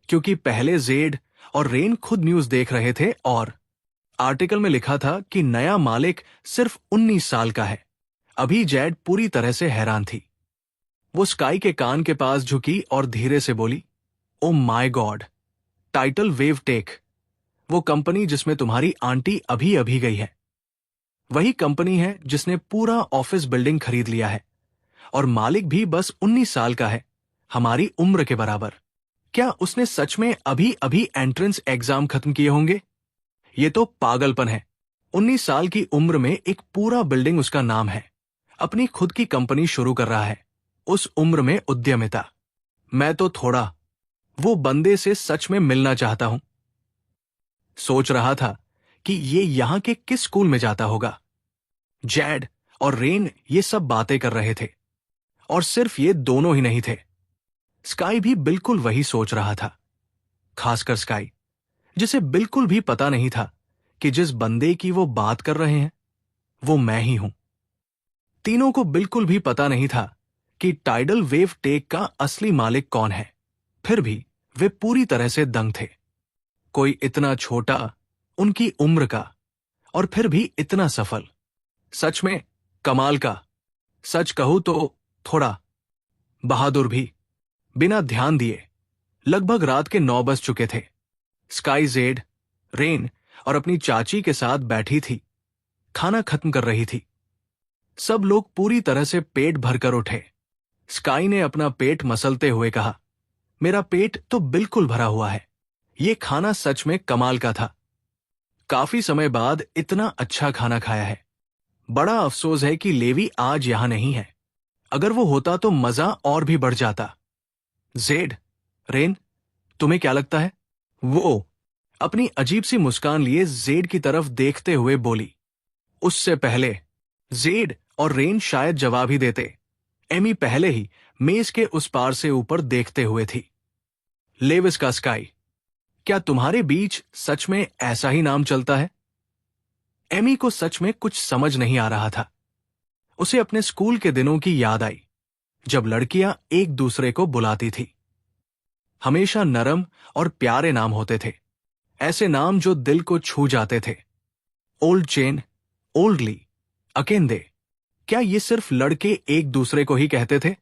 क्योंकि पहले जेड और रेन खुद न्यूज देख रहे थे और आर्टिकल में लिखा था कि नया मालिक सिर्फ 19 साल का है। अभी जेड पूरी तरह से हैरान थी। वो स्काई के कान के पास झुकी और धीरे से बोली, oh my god, title wave tech, वो कंपनी जिसमें तुम्हारी आंटी अभी अभी गई है, वही कंपनी है जिसने पूरा ऑफिस बिल्डिंग खरीद लिया है और मालिक भी बस 19 साल का है, हमारी उम्र के बराबर। क्या उसने सच में अभी अभी एंट्रेंस एग्जाम खत्म किए होंगे? ये तो पागलपन है। 19 साल की उम्र में एक पूरा बिल्डिंग उसका नाम है, अपनी खुद की कंपनी शुरू कर रहा है, उस उम्र में उद्यमिता। मैं तो थोड़ा वो बंदे से सच में मिलना चाहता हूं। सोच रहा था कि ये यहां के किस स्कूल में जाता होगा। जैड और रेन ये सब बातें कर रहे थे और सिर्फ ये दोनों ही नहीं थे, स्काई भी बिल्कुल वही सोच रहा था। खासकर स्काई, जिसे बिल्कुल भी पता नहीं था कि जिस बंदे की वो बात कर रहे हैं वो मैं ही हूं। तीनों को बिल्कुल भी पता नहीं था कि टाइडल वेव टेक का असली मालिक कौन है। फिर भी वे पूरी तरह से दंग थे। कोई इतना छोटा, उनकी उम्र का, और फिर भी इतना सफल। सच में कमाल का। सच कहूं तो थोड़ा बहादुर भी। बिना ध्यान दिए लगभग रात के 9 बज चुके थे। स्काई, जेड, रेन और अपनी चाची के साथ बैठी थी, खाना खत्म कर रही थी। सब लोग पूरी तरह से पेट भरकर उठे। स्काई ने अपना पेट मसलते हुए कहा, मेरा पेट तो बिल्कुल भरा हुआ है। ये खाना सच में कमाल का था। काफी समय बाद इतना अच्छा खाना खाया है। बड़ा अफसोस है कि लेवी आज यहां नहीं है। अगर वो होता तो मजा और भी बढ़ जाता। जेड, रेन, तुम्हें क्या लगता है? वो अपनी अजीब सी मुस्कान लिए जेड की तरफ देखते हुए बोली। उससे पहले जेड और रेन शायद जवाब ही देते, एमी पहले ही मेज के उस पार से ऊपर देखते हुए थी। लेविस का स्काई, क्या तुम्हारे बीच सच में ऐसा ही नाम चलता है? एमी को सच में कुछ समझ नहीं आ रहा था। उसे अपने स्कूल के दिनों की याद आई, जब लड़कियां एक दूसरे को बुलाती थी। हमेशा नरम और प्यारे नाम होते थे, ऐसे नाम जो दिल को छू जाते थे। ओल्ड चेन, ओल्डली, अकेंदे। क्या ये सिर्फ लड़के एक दूसरे को ही कहते थे?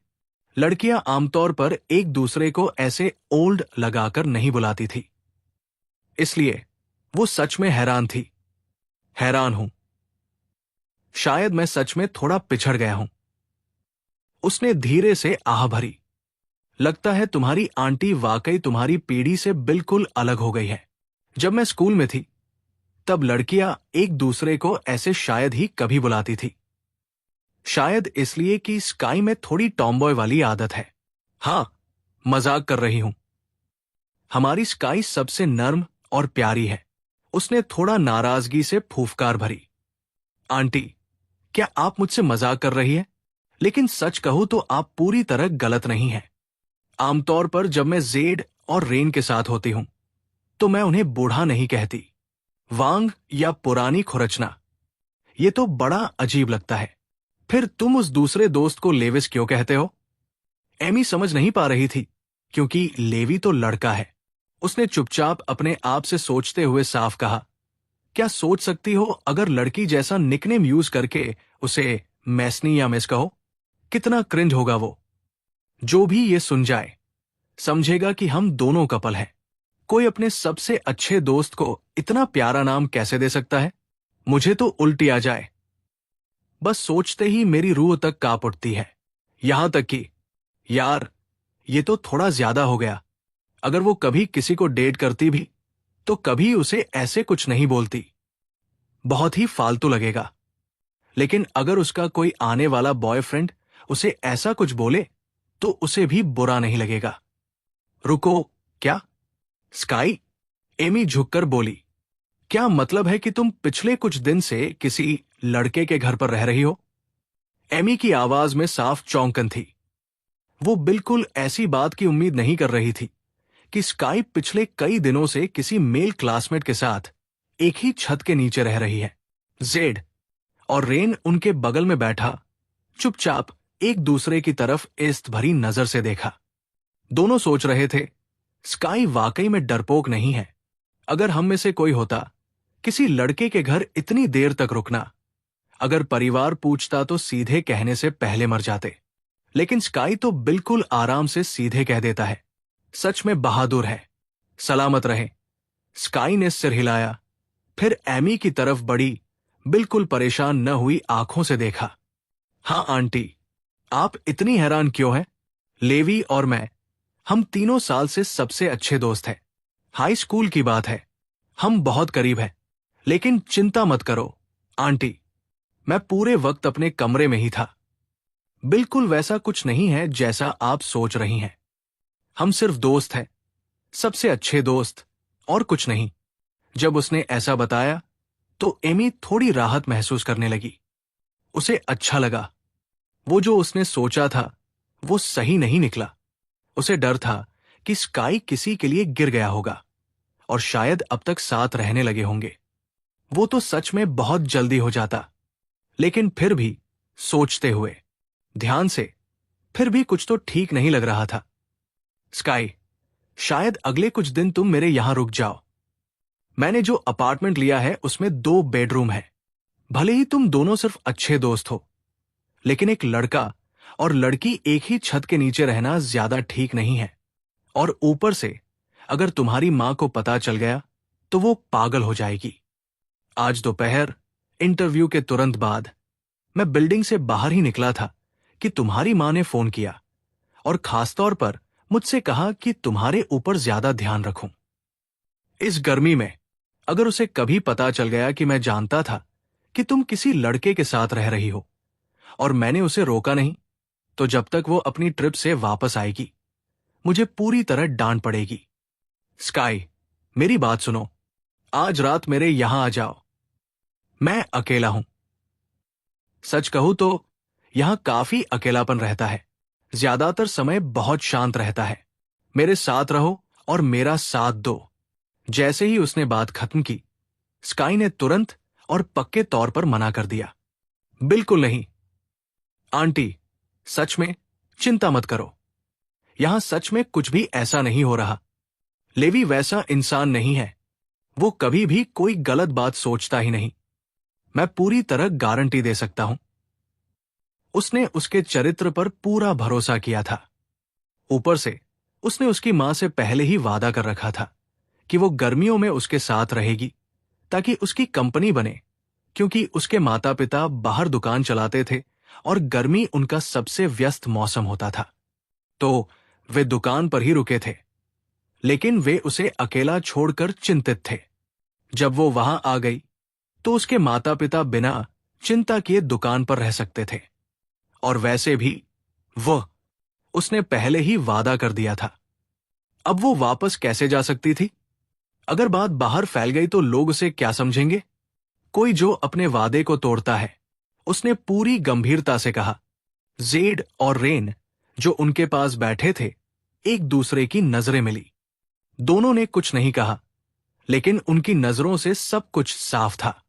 लड़कियां आमतौर पर एक दूसरे को ऐसे ओल्ड लगाकर नहीं बुलाती थी। इसलिए वो सच में हैरान थी। हैरान हूं। शायद मैं सच में थोड़ा पिछड़ गया हूं। उसने धीरे से आह भरी। लगता है तुम्हारी आंटी वाकई तुम्हारी पीढ़ी से बिल्कुल अलग हो गई है। जब मैं स्कूल में थी, तब लड़कियां एक दूसरे को ऐसे शायद ही कभी बुलाती थी। शायद इसलिए कि स्काई में थोड़ी टॉमबॉय वाली आदत है। हां, मजाक कर रही हूं। हमारी स्काई सबसे नर्म और प्यारी है। उसने थोड़ा नाराजगी से फूफकार भरी। आंटी, क्या आप मुझसे मजाक कर रही है? लेकिन सच कहूं तो आप पूरी तरह गलत नहीं हैं। आमतौर पर जब मैं जेड और रेन के साथ होती हूं, तो मैं उन्हें बूढ़ा नहीं कहती, वांग या पुरानी खुरचना। ये तो बड़ा अजीब लगता है। फिर तुम उस दूसरे दोस्त को लेविस क्यों कहते हो? एमी समझ नहीं पा रही थी, क्योंकि लेवी तो लड़का है। उसने चुपचाप अपने आप से सोचते हुए साफ कहा, क्या सोच सकती हो अगर लड़की जैसा निकनेम यूज करके उसे मैसनी या मिस कहो? कितना क्रिंज होगा वो। जो भी ये सुन जाए, समझेगा कि हम दोनों कपल हैं। कोई अपने सबसे अच्छे दोस्त को इतना प्यारा नाम कैसे दे सकता है? मुझे तो उल्टी आ जाए। बस सोचते ही मेरी रूह तक कांप उठती है। यहां तक कि यार, ये तो थोड़ा ज्यादा हो गया। अगर वो कभी किसी को डेट करती भी, तो कभी उसे ऐसे कुछ नहीं बोलती। बहुत ही फालतू लगेगा। लेकिन अगर उसका कोई आने वाला बॉयफ्रेंड उसे ऐसा कुछ बोले, तो उसे भी बुरा नहीं लगेगा। रुको, क्या? स्काई, एमी झुककर बोली, क्या मतलब है कि तुम पिछले कुछ दिन से किसी लड़के के घर पर रह रही हो? एमी की आवाज में साफ चौंकन थी। वो बिल्कुल ऐसी बात की उम्मीद नहीं कर रही थी कि स्काई पिछले कई दिनों से किसी मेल क्लासमेट के साथ एक ही छत के नीचे रह रही है। जेड और रेन उनके बगल में बैठा चुपचाप एक दूसरे की तरफ इस्त भरी नजर से देखा। दोनों सोच रहे थे, स्काई वाकई में डरपोक नहीं है। अगर हम में से कोई होता, किसी लड़के के घर इतनी देर तक रुकना, अगर परिवार पूछता तो सीधे कहने से पहले मर जाते। लेकिन स्काई तो बिल्कुल आराम से सीधे कह देता है। सच में बहादुर है। सलामत रहे। स्काई ने सिर हिलाया, फिर एमी की तरफ बढ़ी, बिल्कुल परेशान न हुई आंखों से देखा। हाँ आंटी, आप इतनी हैरान क्यों हैं? लेवी और मैं, हम तीनों साल से सबसे अच्छे दोस्त हैं। हाई स्कूल की बात है। हम बहुत करीब हैं। लेकिन चिंता मत करो आंटी, मैं पूरे वक्त अपने कमरे में ही था। बिल्कुल वैसा कुछ नहीं है जैसा आप सोच रही हैं। हम सिर्फ दोस्त हैं, सबसे अच्छे दोस्त, और कुछ नहीं। जब उसने ऐसा बताया, तो एमी थोड़ी राहत महसूस करने लगी। उसे अच्छा लगा। वो जो उसने सोचा था, वो सही नहीं निकला। उसे डर था कि स्काई किसी के लिए गिर गया होगा, और शायद अब तक साथ रहने लगे होंगे। वो तो सच में बहुत जल्दी हो जाता। लेकिन फिर भी, सोचते हुए, ध्यान से, फिर भी कुछ तो ठीक नहीं लग रहा था। स्काई, शायद अगले कुछ दिन तुम मेरे यहां रुक जाओ। मैंने जो अपार्टमेंट लिया है उसमें 2 बेडरूम है। भले ही तुम दोनों सिर्फ अच्छे दोस्त हो, लेकिन एक लड़का और लड़की एक ही छत के नीचे रहना ज्यादा ठीक नहीं है। और ऊपर से अगर तुम्हारी मां को पता चल गया तो वो पागल हो जाएगी। आज दोपहर इंटरव्यू के तुरंत बाद मैं बिल्डिंग से बाहर ही निकला था कि तुम्हारी मां ने फोन किया और खासतौर पर मुझसे कहा कि तुम्हारे ऊपर ज्यादा ध्यान रखूं। इस गर्मी में अगर उसे कभी पता चल गया कि मैं जानता था कि तुम किसी लड़के के साथ रह रही हो और मैंने उसे रोका नहीं, तो जब तक वो अपनी ट्रिप से वापस आएगी मुझे पूरी तरह डांट पड़ेगी। स्काई, मेरी बात सुनो, आज रात मेरे यहां आ जाओ। मैं अकेला हूं। सच कहूं तो यहां काफी अकेलापन रहता है। ज्यादातर समय बहुत शांत रहता है। मेरे साथ रहो और मेरा साथ दो। जैसे ही उसने बात खत्म की, स्काई ने तुरंत और पक्के तौर पर मना कर दिया। बिल्कुल नहीं आंटी, सच में चिंता मत करो। यहां सच में कुछ भी ऐसा नहीं हो रहा। लेवी वैसा इंसान नहीं है। वो कभी भी कोई गलत बात सोचता ही नहीं। मैं पूरी तरह गारंटी दे सकता हूं। उसने उसके चरित्र पर पूरा भरोसा किया था। ऊपर से उसने उसकी मां से पहले ही वादा कर रखा था कि वो गर्मियों में उसके साथ रहेगी ताकि उसकी कंपनी बने, क्योंकि उसके माता पिता बाहर दुकान चलाते थे और गर्मी उनका सबसे व्यस्त मौसम होता था। तो वे दुकान पर ही रुके थे, लेकिन वे उसे अकेला छोड़कर चिंतित थे। जब वो वहां आ गई तो उसके माता पिता बिना चिंता किए दुकान पर रह सकते थे। और वैसे भी वह उसने पहले ही वादा कर दिया था। अब वो वापस कैसे जा सकती थी? अगर बात बाहर फैल गई तो लोग उसे क्या समझेंगे? कोई जो अपने वादे को तोड़ता है, उसने पूरी गंभीरता से कहा। जेड और रेन जो उनके पास बैठे थे, एक दूसरे की नजरें मिली। दोनों ने कुछ नहीं कहा, लेकिन उनकी नजरों से सब कुछ साफ था।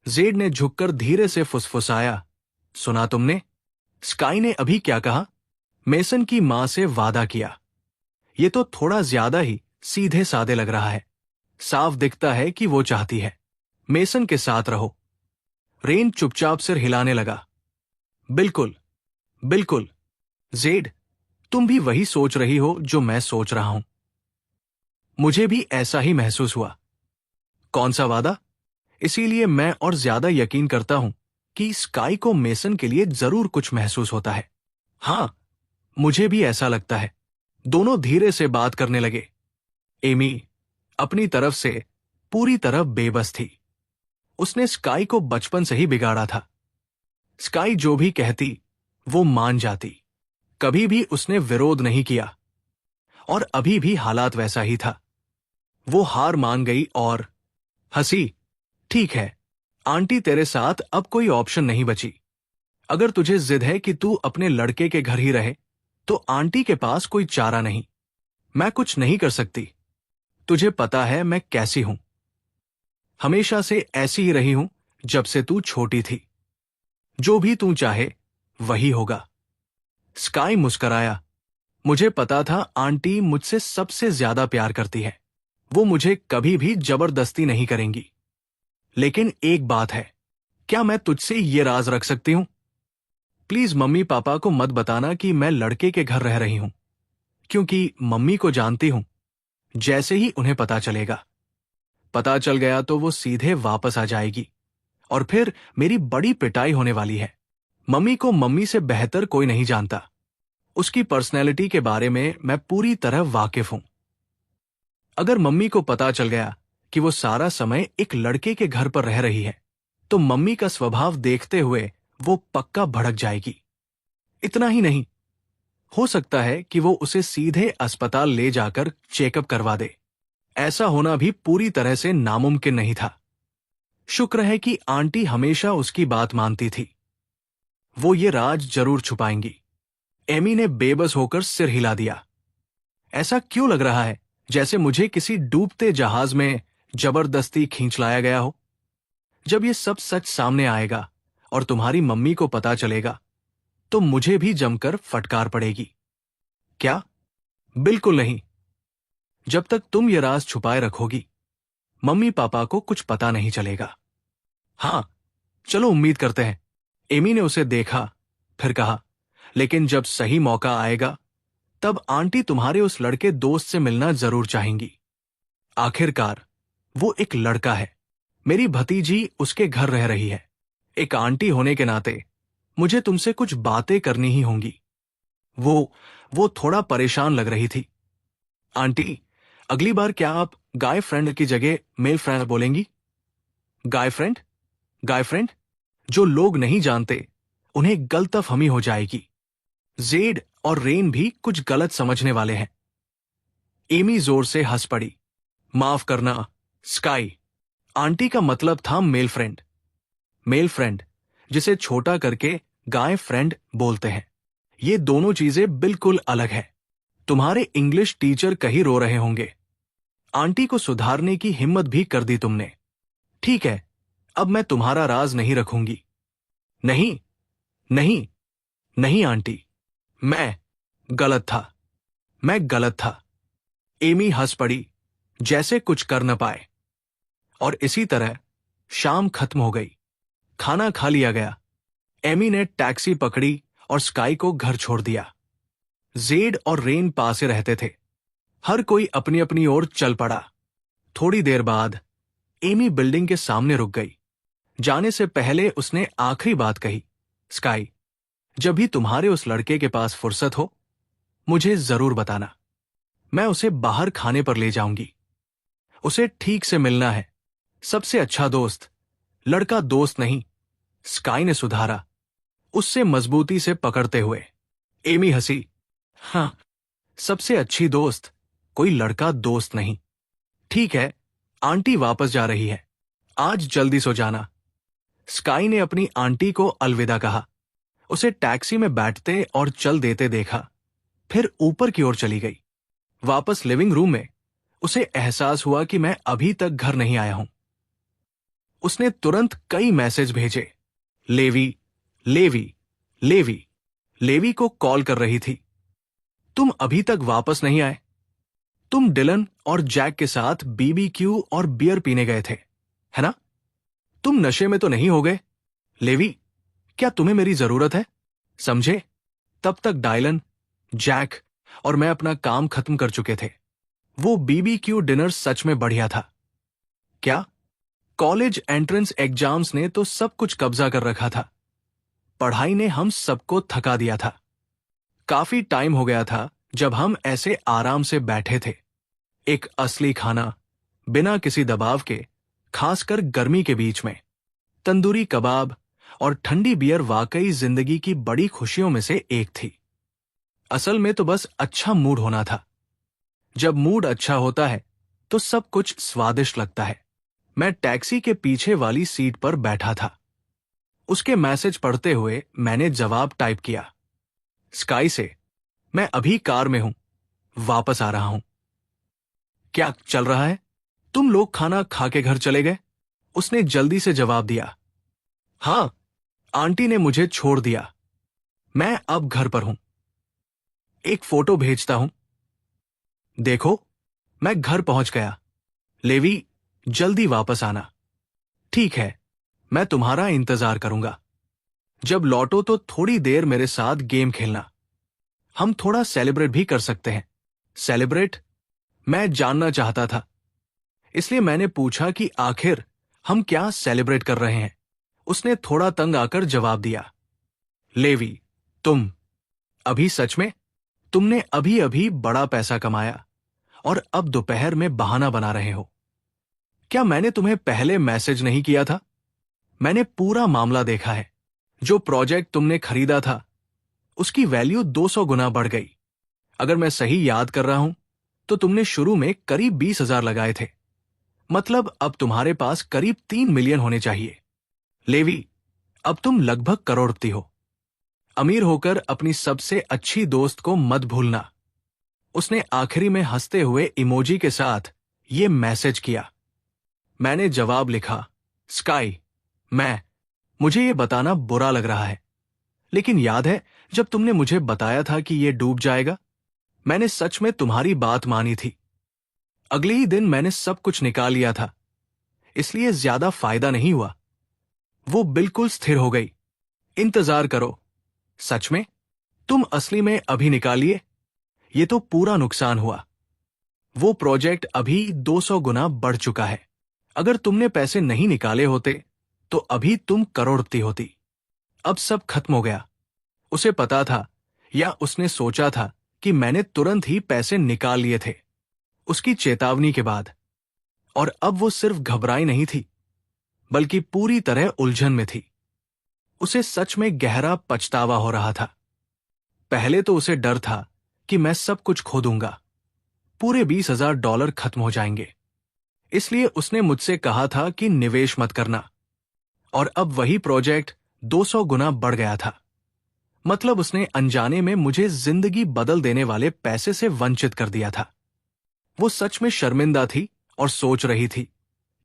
जेड ने झुककर धीरे से फुसफुसाया, सुना तुमने? स्काई ने अभी क्या कहा? मेसन की मां से वादा किया। ये तो थोड़ा ज्यादा ही सीधे सादे लग रहा है। साफ दिखता है कि वो चाहती है मेसन के साथ रहो। रेन चुपचाप सिर हिलाने लगा। बिल्कुल, बिल्कुल। जेड, तुम भी वही सोच रही हो जो मैं सोच रहा हूं। मुझे भी ऐसा ही महसूस हुआ। कौन सा वादा? इसीलिए मैं और ज्यादा यकीन करता हूं कि स्काई को मेसन के लिए जरूर कुछ महसूस होता है। हां, मुझे भी ऐसा लगता है। दोनों धीरे से बात करने लगे। एमी अपनी तरफ से पूरी तरह बेबस थी। उसने स्काई को बचपन से ही बिगाड़ा था। स्काई जो भी कहती वो मान जाती। कभी भी उसने विरोध नहीं किया। और अभी भी हालात वैसा ही था। वो हार मान गई और हंसी। ठीक है आंटी, तेरे साथ अब कोई ऑप्शन नहीं बची। अगर तुझे जिद है कि तू अपने लड़के के घर ही रहे, तो आंटी के पास कोई चारा नहीं। मैं कुछ नहीं कर सकती। तुझे पता है मैं कैसी हूं। हमेशा से ऐसी ही रही हूं जब से तू छोटी थी। जो भी तू चाहे वही होगा। स्काई मुस्कराया। मुझे पता था आंटी मुझसे सबसे ज्यादा प्यार करती है। वो मुझे कभी भी जबरदस्ती नहीं करेंगी। लेकिन एक बात है, क्या मैं तुझसे ये राज रख सकती हूं? प्लीज मम्मी पापा को मत बताना कि मैं लड़के के घर रह रही हूं, क्योंकि मम्मी को जानती हूं। जैसे ही उन्हें पता चल गया तो वो सीधे वापस आ जाएगी और फिर मेरी बड़ी पिटाई होने वाली है। मम्मी को मम्मी से बेहतर कोई नहीं जानता। उसकी पर्सनैलिटी के बारे में मैं पूरी तरह वाकिफ हूं। अगर मम्मी को पता चल गया कि वो सारा समय एक लड़के के घर पर रह रही है, तो मम्मी का स्वभाव देखते हुए वो पक्का भड़क जाएगी। इतना ही नहीं, हो सकता है कि वो उसे सीधे अस्पताल ले जाकर चेकअप करवा दे। ऐसा होना भी पूरी तरह से नामुमकिन नहीं था। शुक्र है कि आंटी हमेशा उसकी बात मानती थी। वो ये राज जरूर छुपाएंगी। एमी ने बेबस होकर सिर हिला दिया। ऐसा क्यों लग रहा है जैसे मुझे किसी डूबते जहाज में जबरदस्ती खींच लाया गया हो? जब ये सब सच सामने आएगा और तुम्हारी मम्मी को पता चलेगा, तो मुझे भी जमकर फटकार पड़ेगी। क्या? बिल्कुल नहीं। जब तक तुम ये राज छुपाए रखोगी, मम्मी पापा को कुछ पता नहीं चलेगा। हाँ, चलो उम्मीद करते हैं। एमी ने उसे देखा फिर कहा, लेकिन जब सही मौका आएगा तब आंटी तुम्हारे उस लड़के दोस्त से मिलना जरूर चाहेंगी। आखिरकार वो एक लड़का है, मेरी भतीजी उसके घर रह रही है। एक आंटी होने के नाते मुझे तुमसे कुछ बातें करनी ही होंगी। वो थोड़ा परेशान लग रही थी। आंटी, अगली बार क्या आप गाय फ्रेंड की जगह मेल फ्रेंड बोलेंगी? गाय फ्रेंड? गाय फ्रेंड? जो लोग नहीं जानते उन्हें गलतफहमी हो जाएगी। जेड और रेन भी कुछ गलत समझने वाले हैं। एमी जोर से हंस पड़ी। माफ करना स्काई, आंटी का मतलब था मेल फ्रेंड। मेल फ्रेंड, जिसे छोटा करके गाय फ्रेंड बोलते हैं। ये दोनों चीजें बिल्कुल अलग है। तुम्हारे इंग्लिश टीचर कहीं रो रहे होंगे। आंटी को सुधारने की हिम्मत भी कर दी तुमने। ठीक है, अब मैं तुम्हारा राज नहीं रखूंगी। नहीं, नहीं, नहीं आंटी, मैं गलत था। मैं गलत था। एमी हंस पड़ी, जैसे कुछ कर न पाए। और इसी तरह शाम खत्म हो गई। खाना खा लिया गया। एमी ने टैक्सी पकड़ी और स्काई को घर छोड़ दिया। जेड और रेन पासे रहते थे। हर कोई अपनी अपनी ओर चल पड़ा। थोड़ी देर बाद एमी बिल्डिंग के सामने रुक गई। जाने से पहले उसने आखिरी बात कही, स्काई, जब भी तुम्हारे उस लड़के के पास फुर्सत हो मुझे जरूर बताना। मैं उसे बाहर खाने पर ले जाऊंगी। उसे ठीक से मिलना है। सबसे अच्छा दोस्त, लड़का दोस्त नहीं, स्काई ने सुधारा, उससे मजबूती से पकड़ते हुए। एमी हंसी। हाँ, सबसे अच्छी दोस्त कोई लड़का दोस्त नहीं। ठीक है, आंटी वापस जा रही है, आज जल्दी सो जाना। स्काई ने अपनी आंटी को अलविदा कहा। उसे टैक्सी में बैठते और चल देते देखा, फिर ऊपर की ओर चली गई। वापस लिविंग रूम में उसे एहसास हुआ कि मैं अभी तक घर नहीं आया हूं। उसने तुरंत कई मैसेज भेजे। लेवी, लेवी, लेवी, लेवी को कॉल कर रही थी। तुम अभी तक वापस नहीं आए। तुम डिलन और जैक के साथ बीबीक्यू और बियर पीने गए थे, है ना? तुम नशे में तो नहीं हो गए? लेवी, क्या तुम्हें मेरी जरूरत है? समझे? तब तक डायलन, जैक और मैं अपना काम खत्म कर चुके थे। वो बीबीक्यू डिनर सच में बढ़िया था। क्या? कॉलेज एंट्रेंस एग्जाम्स ने तो सब कुछ कब्जा कर रखा था। पढ़ाई ने हम सबको थका दिया था। काफी टाइम हो गया था जब हम ऐसे आराम से बैठे थे। एक असली खाना, बिना किसी दबाव के, खासकर गर्मी के बीच में। तंदूरी कबाब और ठंडी बियर वाकई जिंदगी की बड़ी खुशियों में से एक थी। असल में तो बस अच्छा मूड होना था। जब मूड अच्छा होता है तो सब कुछ स्वादिष्ट लगता है। मैं टैक्सी के पीछे वाली सीट पर बैठा था। उसके मैसेज पढ़ते हुए मैंने जवाब टाइप किया, स्काई से, मैं अभी कार में हूं, वापस आ रहा हूं। क्या चल रहा है? तुम लोग खाना खा के घर चले गए? उसने जल्दी से जवाब दिया। हां, आंटी ने मुझे छोड़ दिया। मैं अब घर पर हूं। एक फोटो भेजता हूं। देखो, मैं घर पहुंच गया। लेवी, जल्दी वापस आना। ठीक है, मैं तुम्हारा इंतजार करूंगा। जब लौटो तो थोड़ी देर मेरे साथ गेम खेलना। हम थोड़ा सेलिब्रेट भी कर सकते हैं। सेलिब्रेट? मैं जानना चाहता था, इसलिए मैंने पूछा कि आखिर हम क्या सेलिब्रेट कर रहे हैं। उसने थोड़ा तंग आकर जवाब दिया, लेवी, तुम अभी सच में? तुमने अभी अभी बड़ा पैसा कमाया और अब दोपहर में बहाना बना रहे हो। क्या मैंने तुम्हें पहले मैसेज नहीं किया था? मैंने पूरा मामला देखा है। जो प्रोजेक्ट तुमने खरीदा था उसकी वैल्यू 200 गुना बढ़ गई। अगर मैं सही याद कर रहा हूं तो तुमने शुरू में करीब 20,000 लगाए थे। मतलब अब तुम्हारे पास करीब 3 मिलियन होने चाहिए। लेवी, अब तुम लगभग करोड़पति हो। अमीर होकर अपनी सबसे अच्छी दोस्त को मत भूलना। उसने आखिरी में हंसते हुए इमोजी के साथ ये मैसेज किया। मैंने जवाब लिखा, स्काई, मुझे ये बताना बुरा लग रहा है, लेकिन याद है जब तुमने मुझे बताया था कि ये डूब जाएगा? मैंने सच में तुम्हारी बात मानी थी। अगले ही दिन मैंने सब कुछ निकाल लिया था, इसलिए ज्यादा फायदा नहीं हुआ। वो बिल्कुल स्थिर हो गई। इंतजार करो, सच में? तुम असली में अभी निकालिए? ये तो पूरा नुकसान हुआ। वो प्रोजेक्ट अभी 200 गुना बढ़ चुका है। अगर तुमने पैसे नहीं निकाले होते तो अभी तुम करोड़पति होती। अब सब खत्म हो गया। उसे पता था, या उसने सोचा था, कि मैंने तुरंत ही पैसे निकाल लिए थे, उसकी चेतावनी के बाद। और अब वो सिर्फ घबराई नहीं थी, बल्कि पूरी तरह उलझन में थी। उसे सच में गहरा पछतावा हो रहा था। पहले तो उसे डर था कि मैं सब कुछ खो दूंगा, पूरे $20,000 खत्म हो जाएंगे। इसलिए उसने मुझसे कहा था कि निवेश मत करना। और अब वही प्रोजेक्ट 200 गुना बढ़ गया था। मतलब उसने अनजाने में मुझे जिंदगी बदल देने वाले पैसे से वंचित कर दिया था। वो सच में शर्मिंदा थी और सोच रही थी।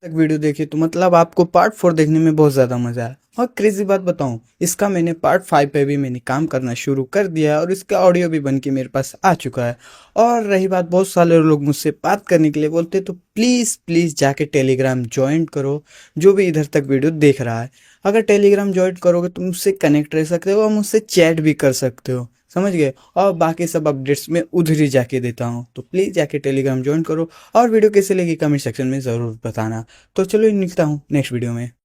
तक वीडियो देखी तो मतलब आपको पार्ट 4 देखने में बहुत ज़्यादा मज़ा आया। और क्रेजी बात बताऊं, इसका मैंने पार्ट 5 पे भी मैंने काम करना शुरू कर दिया है और इसका ऑडियो भी बन के मेरे पास आ चुका है। और रही बात, बहुत सारे लोग मुझसे बात करने के लिए बोलते, तो प्लीज़ प्लीज़ जाके टेलीग्राम ज्वाइन करो। जो भी इधर तक वीडियो देख रहा है, अगर टेलीग्राम ज्वाइन करोगे तो मुझसे कनेक्ट रह सकते हो और मुझसे चैट भी कर सकते हो, समझ गए। और बाकी सब अपडेट्स मैं उधर ही जाके देता हूँ, तो प्लीज़ जाके टेलीग्राम ज्वाइन करो। और वीडियो कैसे लगी कमेंट सेक्शन में ज़रूर बताना। तो चलो निकलता हूँ नेक्स्ट वीडियो में।